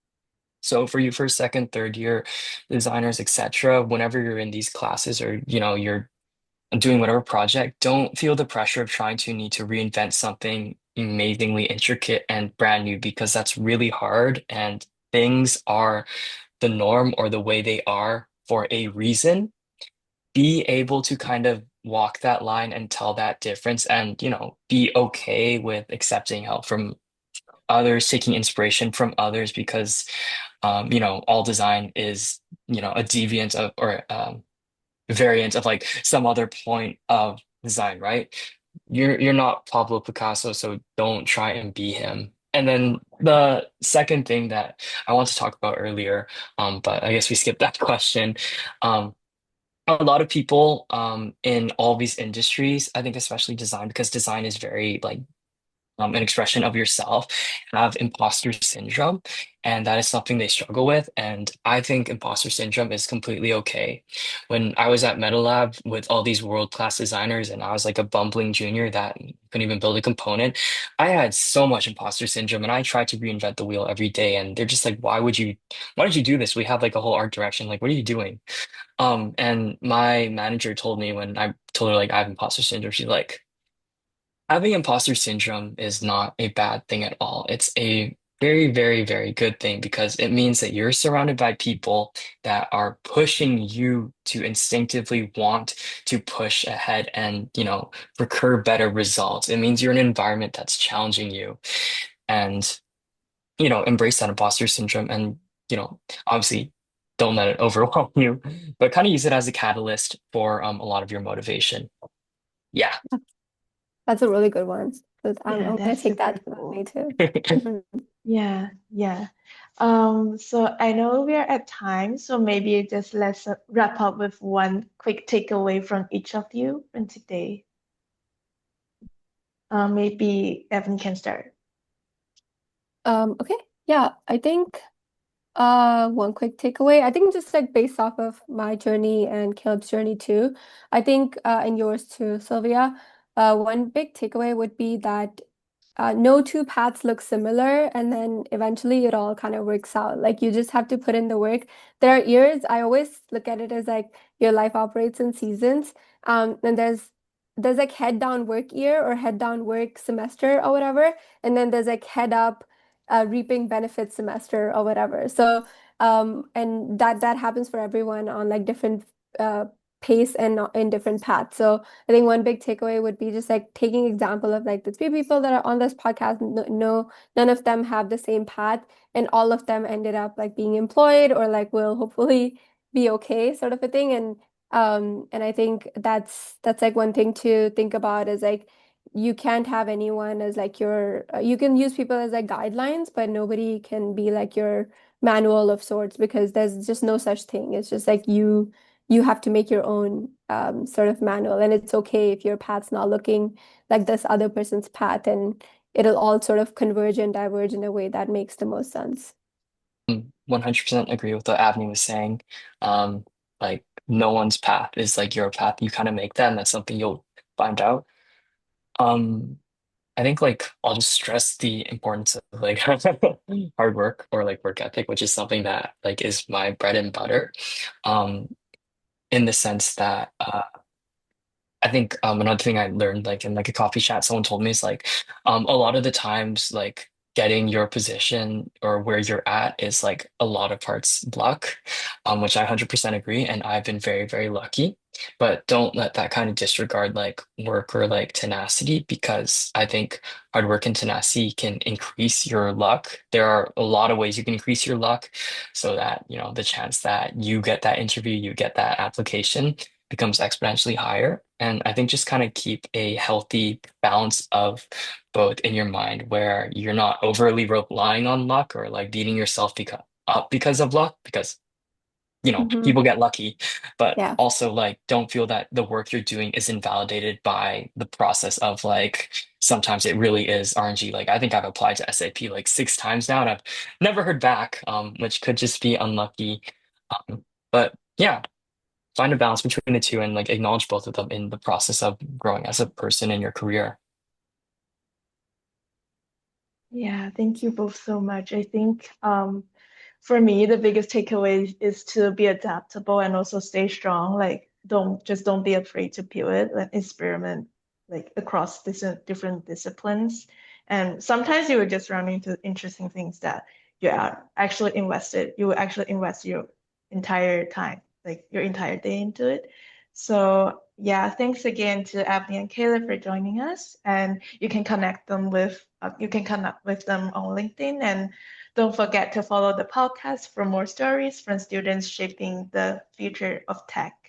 So for you first, second, third year designers, etc., whenever you're in these classes or you're doing whatever project, don't feel the pressure of trying to need to reinvent something amazingly intricate and brand new because that's really hard and things are the norm or the way they are for a reason. Be able to kind of walk that line and tell that difference and, be okay with accepting help from others, taking inspiration from others because, all design is, a deviant of or variant of like some other point of design, right? You're not Pablo Picasso, so don't try and be him. And then the second thing that I want to talk about earlier, but I guess we skipped that question. Um, a lot of people in all these industries, I think especially design, because design is very like an expression of yourself, have imposter syndrome. And that is something they struggle with. And I think imposter syndrome is completely okay. When I was at Metalab with all these world-class designers and I was like a bumbling junior that couldn't even build a component, I had so much imposter syndrome and I tried to reinvent the wheel every day. And they're just like, why did you do this? We have like a whole art direction. Like, what are you doing? And my manager told me when I told her like I have imposter syndrome, she's like, having imposter syndrome is not a bad thing at all. It's a very, very, very good thing because it means that you're surrounded by people that are pushing you to instinctively want to push ahead and, recur better results. It means you're in an environment that's challenging you and, embrace that imposter syndrome and, obviously don't let it overwhelm you, but kind of use it as a catalyst for a lot of your motivation. Yeah. That's a really good one. So Yeah, I'm gonna that's take super that with me cool. too. Mhm. Yeah, yeah. So I know we are at time, so maybe just let's wrap up with one quick takeaway from each of you from today. Maybe Evan can start. Okay. Yeah, I think one quick takeaway. I think just like based off of my journey and Caleb's journey too. I think and yours too, Sylvia. One big takeaway would be that no two paths look similar, and then eventually it all kind of works out. Like you just have to put in the work. There are years, I always look at it as like your life operates in seasons. And there's like head down work year or head down work semester or whatever, and then there's like head up reaping benefits semester or whatever. So and that happens for everyone on like different uh pace and in different paths. So I think one big takeaway would be just like taking example of like the three people that are on this podcast. No, none of them have the same path, and all of them ended up like being employed or like will hopefully be okay, sort of a thing. And I think that's like one thing to think about is like you can't have anyone as like your you can use people as like guidelines, but nobody can be like your manual of sorts because there's just no such thing. It's just like you have to make your own sort of manual, and it's okay if your path's not looking like this other person's path, and it'll all sort of converge and diverge in a way that makes the most sense. 100% agree with what Avni was saying. Um, like no one's path is like your path. You kind of make that, and that's something you'll find out. Um, I think like I'll just stress the importance of like hard work or like work ethic, which is something that like is my bread and butter. Um, in the sense that I think another thing I learned like in like a coffee chat, someone told me is like a lot of the times like getting your position or where you're at is like a lot of parts luck, which I 100% agree, and I've been very, very lucky. But don't let that kind of disregard like work or like tenacity because I think hard work and tenacity can increase your luck. There are a lot of ways you can increase your luck so that, you know, the chance that you get that interview, you get that application becomes exponentially higher. And I think just kind of keep a healthy balance of both in your mind where you're not overly relying on luck or like beating yourself up because of luck, because you know Hmm. people get lucky, but Yeah. also like don't feel that the work you're doing is invalidated by the process of like sometimes it really is RNG. Like I think I've applied to SAP like 6 times now and I've never heard back, which could just be unlucky. But yeah, find a balance between the two and like acknowledge both of them in the process of growing as a person in your career. Yeah, thank you both so much. I think for me the biggest takeaway is to be adaptable and also stay strong. Like don't be afraid to pivot and experiment like across different disciplines. And sometimes you will just run into interesting things that you are actually invested. You will actually invest your entire time, like your entire day into it. So yeah, thanks again to Avni and Kayla for joining us. And you can connect with them on LinkedIn. And don't forget to follow the podcast for more stories from students shaping the future of tech.